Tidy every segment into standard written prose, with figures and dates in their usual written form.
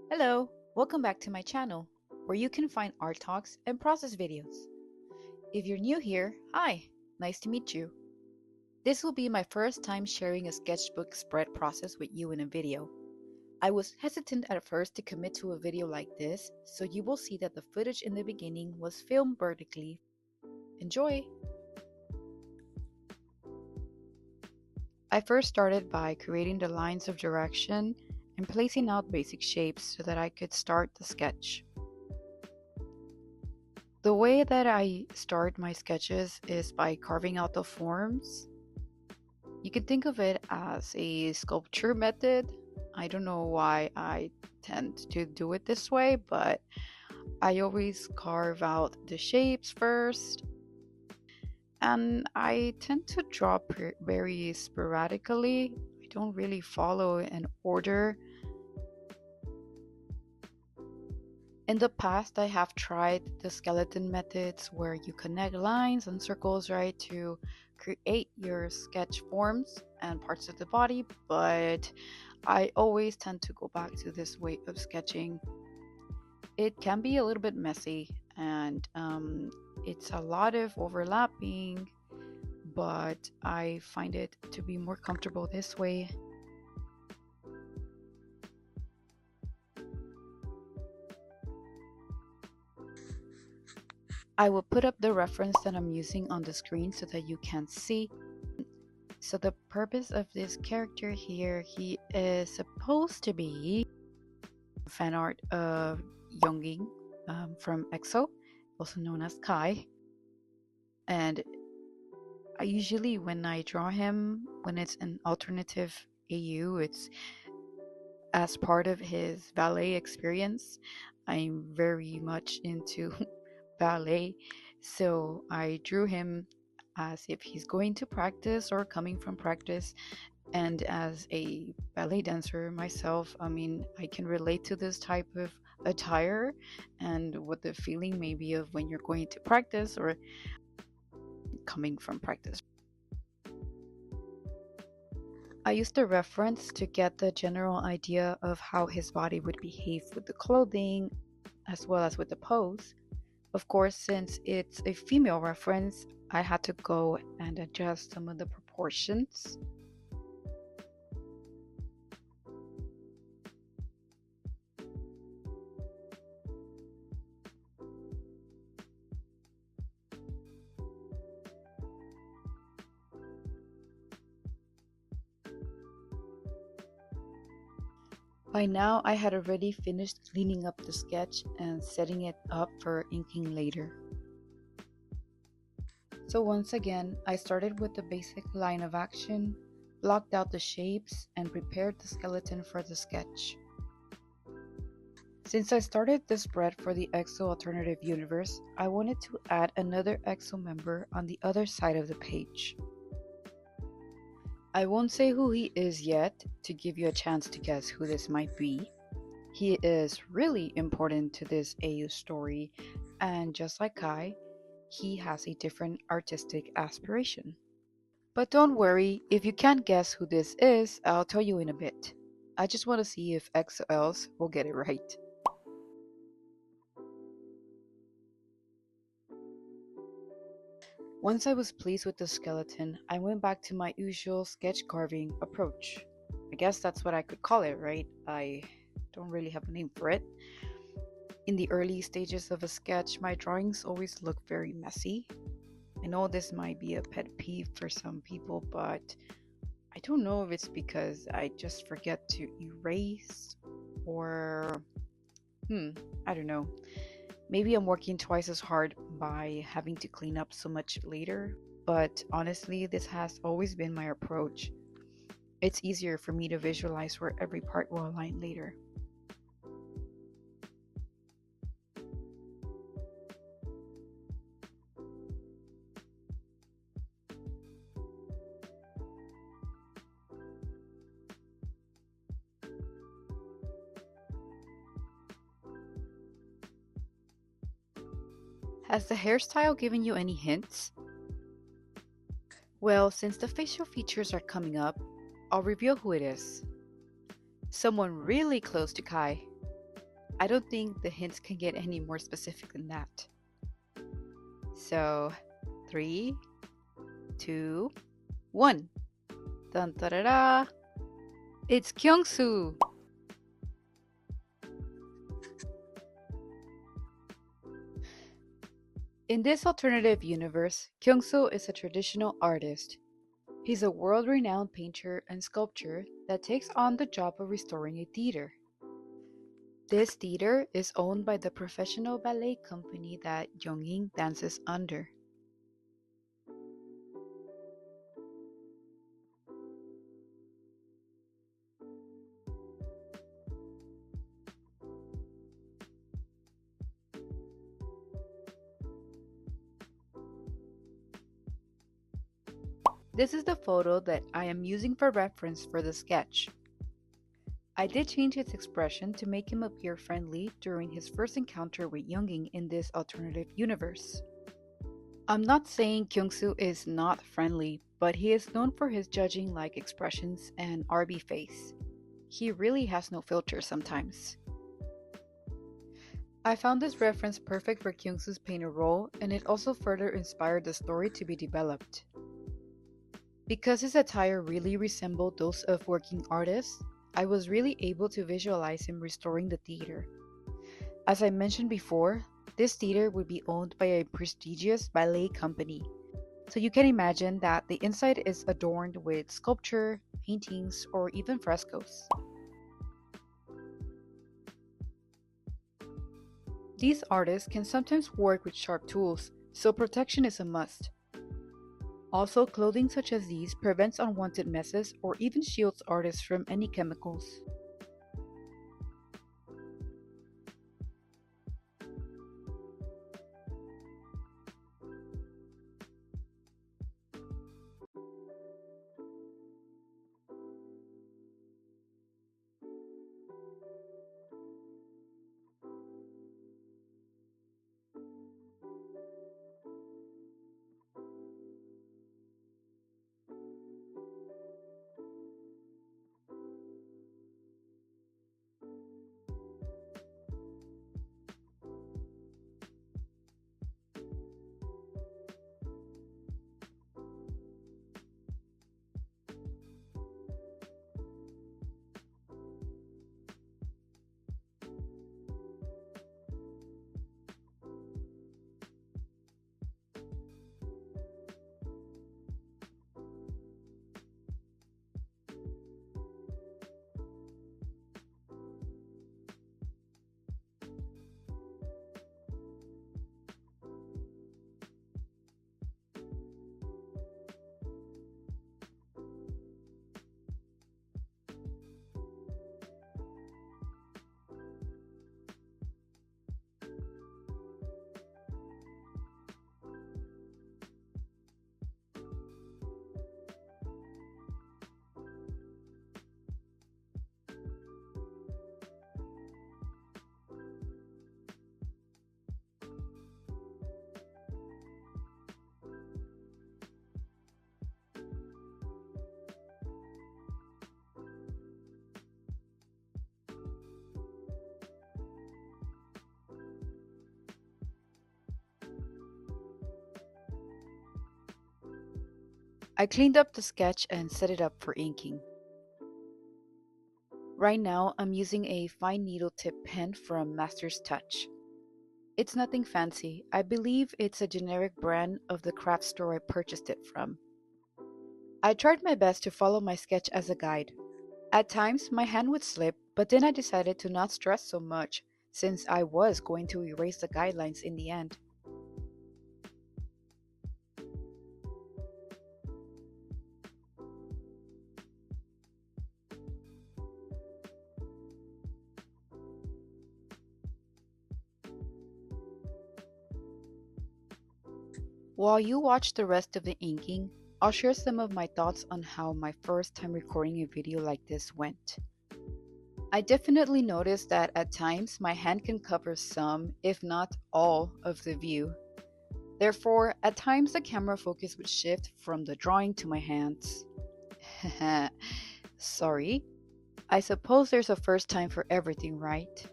Hello, welcome back to my channel, where you can find art talks and process videos. If you're new here, hi, nice to meet you. This will be my first time sharing a sketchbook spread process with you in a video. I was hesitant at first to commit to a video like this, so you will see that the footage in the beginning was filmed vertically. Enjoy! I first started by creating the lines of direction and placing out basic shapes so that I could start the sketch. The way that I start my sketches is by carving out the forms. You can think of it as a sculpture method. I don't know why I tend to do it this way, but I always carve out the shapes first, and I tend to draw very sporadically. I don't really follow an order. In the past, I have tried the skeleton methods where you connect lines and circles, right, to create your sketch forms and parts of the body, but I always tend to go back to this way of sketching. It can be a little bit messy and it's a lot of overlapping, but I find it to be more comfortable this way. I will put up the reference that I'm using on the screen so that you can see. So the purpose of this character here, he is supposed to be fan art of Younging from EXO, also known as Kai. And I usually, when I draw him, when it's an alternative AU, it's as part of his ballet experience. I'm very much into ballet, so I drew him as if he's going to practice or coming from practice. And as a ballet dancer myself, I mean, I can relate to this type of attire and what the feeling may be of when you're going to practice or coming from practice. I used a reference to get the general idea of how his body would behave with the clothing as well as with the pose. Of course, since it's a female reference, I had to go and adjust some of the proportions. By now, I had already finished cleaning up the sketch and setting it up for inking later. So once again, I started with the basic line of action, blocked out the shapes, and prepared the skeleton for the sketch. Since I started the spread for the EXO alternative universe, I wanted to add another EXO member on the other side of the page. I won't say who he is yet to give you a chance to guess who this might be. He is really important to this AU story, and just like Kai, he has a different artistic aspiration. But don't worry, if you can't guess who this is, I'll tell you in a bit. I just want to see if XLs will get it right. Once I was pleased with the skeleton, I went back to my usual sketch carving approach. I guess that's what I could call it, right? I don't really have a name for it. In the early stages of a sketch, my drawings always look very messy. I know this might be a pet peeve for some people, but I don't know if it's because I just forget to erase or I don't know. Maybe I'm working twice as hard by having to clean up so much later, but honestly, this has always been my approach. It's easier for me to visualize where every part will align later. Has the hairstyle given you any hints? Well, since the facial features are coming up, I'll reveal who it is. Someone really close to Kai. I don't think the hints can get any more specific than that. So, 3, 2, 1. Dun da da da! It's Kyungsoo! In this alternative universe, Kyungsoo is a traditional artist. He's a world-renowned painter and sculptor that takes on the job of restoring a theater. This theater is owned by the professional ballet company that Jongin dances under. This is the photo that I am using for reference for the sketch. I did change his expression to make him appear friendly during his first encounter with Youngin in this alternative universe. I'm not saying Kyungsoo is not friendly, but he is known for his judging-like expressions and RB face. He really has no filter sometimes. I found this reference perfect for Kyungsoo's painter role, and it also further inspired the story to be developed. Because his attire really resembled those of working artists, I was really able to visualize him restoring the theater. As I mentioned before, this theater would be owned by a prestigious ballet company, so you can imagine that the inside is adorned with sculpture, paintings, or even frescoes. These artists can sometimes work with sharp tools, so protection is a must. Also, clothing such as these prevents unwanted messes or even shields artists from any chemicals. I cleaned up the sketch and set it up for inking. Right now, I'm using a fine needle tip pen from Master's Touch. It's nothing fancy. I believe it's a generic brand of the craft store I purchased it from. I tried my best to follow my sketch as a guide. At times, my hand would slip, but then I decided to not stress so much, since I was going to erase the guidelines in the end. While you watch the rest of the inking, I'll share some of my thoughts on how my first time recording a video like this went. I definitely noticed that at times my hand can cover some, if not all, of the view. Therefore, at times the camera focus would shift from the drawing to my hands. Sorry. I suppose there's a first time for everything, right?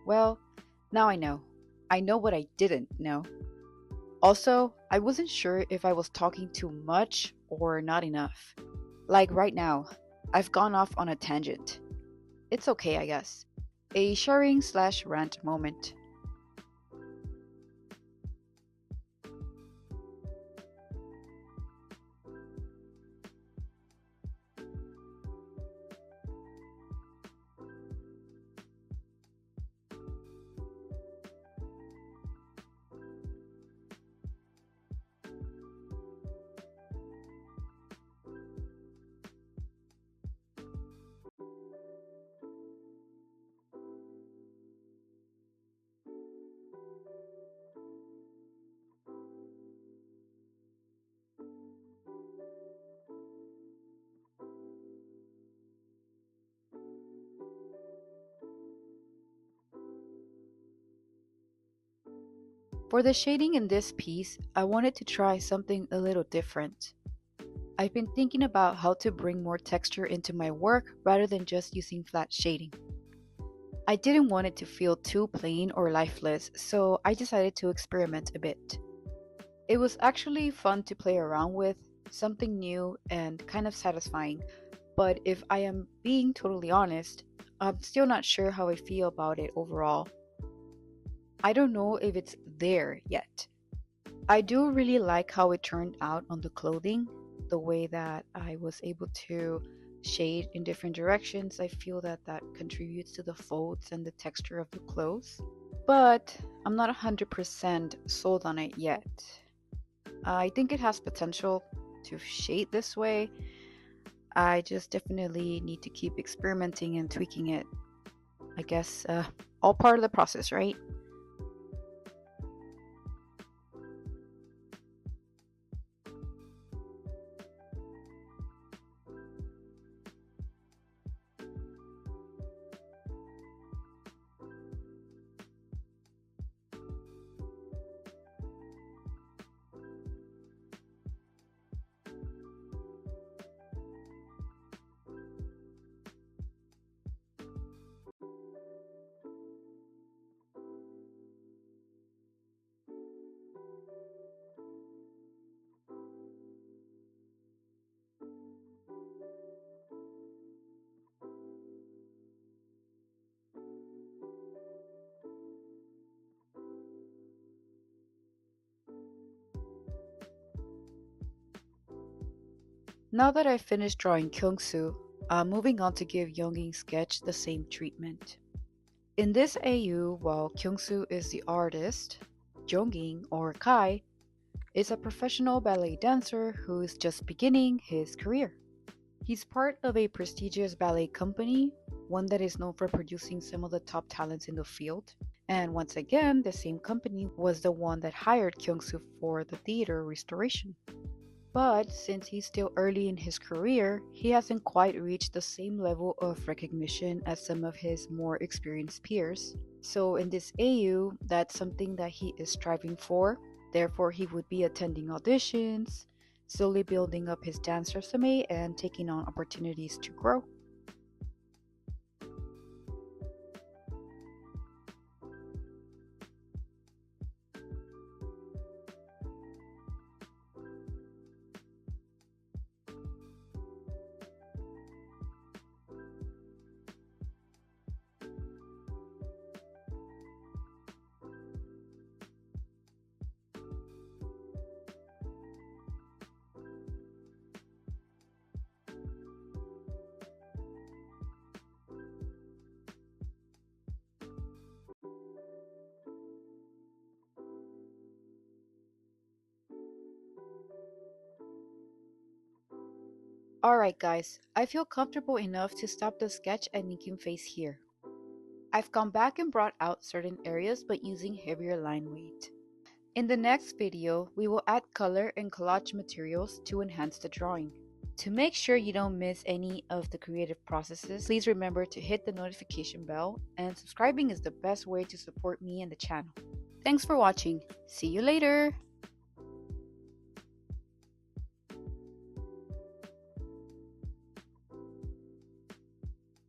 Well, now I know. I know what I didn't know. Also, I wasn't sure if I was talking too much or not enough. Like right now, I've gone off on a tangent. It's okay, I guess. A sharing slash rant moment. For the shading in this piece, I wanted to try something a little different. I've been thinking about how to bring more texture into my work rather than just using flat shading. I didn't want it to feel too plain or lifeless, so I decided to experiment a bit. It was actually fun to play around with, something new and kind of satisfying, but if I am being totally honest, I'm still not sure how I feel about it overall. I don't know if it's there yet. I do really like how it turned out on the clothing, the way that I was able to shade in different directions. I feel that that contributes to the folds and the texture of the clothes. But I'm not 100% sold on it yet. I think it has potential to shade this way. I just definitely need to keep experimenting and tweaking it. I guess all part of the process, right? Now that I've finished drawing Kyungsoo, I'm moving on to give Younging's sketch the same treatment. In this AU, while Kyungsoo is the artist, Jonging, or Kai, is a professional ballet dancer who is just beginning his career. He's part of a prestigious ballet company, one that is known for producing some of the top talents in the field. And once again, the same company was the one that hired Kyungsoo for the theater restoration. But since he's still early in his career, he hasn't quite reached the same level of recognition as some of his more experienced peers. So in this AU, that's something that he is striving for. Therefore, he would be attending auditions, slowly building up his dance resume, and taking on opportunities to grow. Alright guys, I feel comfortable enough to stop the sketch and Nikim face here. I've gone back and brought out certain areas but using heavier line weight. In the next video, we will add color and collage materials to enhance the drawing. To make sure you don't miss any of the creative processes, please remember to hit the notification bell, and subscribing is the best way to support me and the channel. Thanks for watching. See you later!